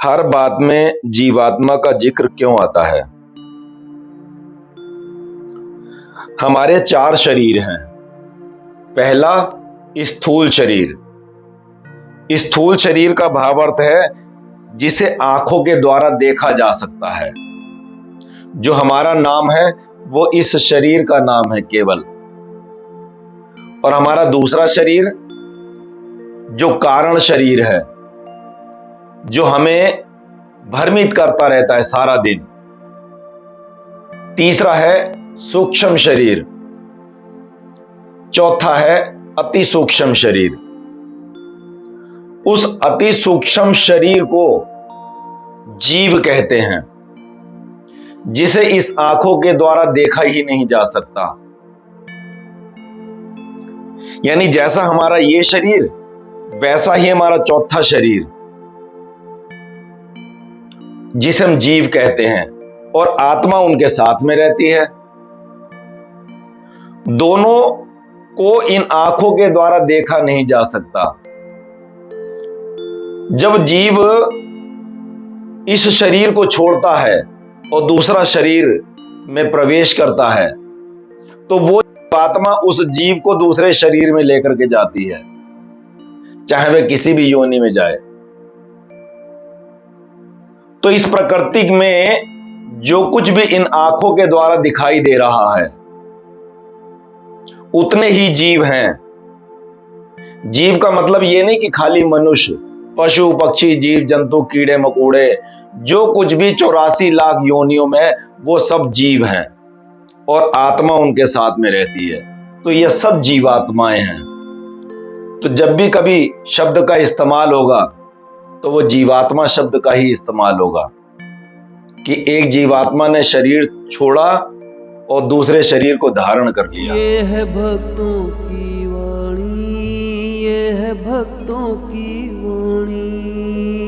हर बात में जीवात्मा का जिक्र क्यों आता है? हमारे 4 शरीर हैं। पहला, स्थूल शरीर। स्थूल शरीर का भावार्थ है जिसे आंखों के द्वारा देखा जा सकता है। जो हमारा नाम है वो इस शरीर का नाम है केवल। और हमारा दूसरा शरीर जो कारण शरीर है, जो हमें भ्रमित करता रहता है सारा दिन। तीसरा है सूक्ष्म शरीर। चौथा है अति सूक्ष्म शरीर। उस अति सूक्ष्म शरीर को जीव कहते हैं, जिसे इस आंखों के द्वारा देखा ही नहीं जा सकता। यानी जैसा हमारा ये शरीर, वैसा ही हमारा चौथा शरीर, जिसे हम जीव कहते हैं, और आत्मा उनके साथ में रहती है। दोनों को इन आंखों के द्वारा देखा नहीं जा सकता। जब जीव इस शरीर को छोड़ता है और दूसरा शरीर में प्रवेश करता है, तो वो आत्मा उस जीव को दूसरे शरीर में लेकर के जाती है, चाहे वह किसी भी योनि में जाए। तो इस प्रकृति में जो कुछ भी इन आंखों के द्वारा दिखाई दे रहा है, उतने ही जीव हैं। जीव का मतलब ये नहीं कि खाली मनुष्य, पशु पक्षी जीव जंतु कीड़े मकोड़े, जो कुछ भी 84 लाख योनियों में, वो सब जीव हैं और आत्मा उनके साथ में रहती है। तो ये सब जीवात्माएं हैं। तो जब भी कभी शब्द का इस्तेमाल होगा तो वो जीवात्मा शब्द का ही इस्तेमाल होगा कि एक जीवात्मा ने शरीर छोड़ा और दूसरे शरीर को धारण कर लिया। ये है भक्तों की वाणी, ये है भक्तों की वाणी।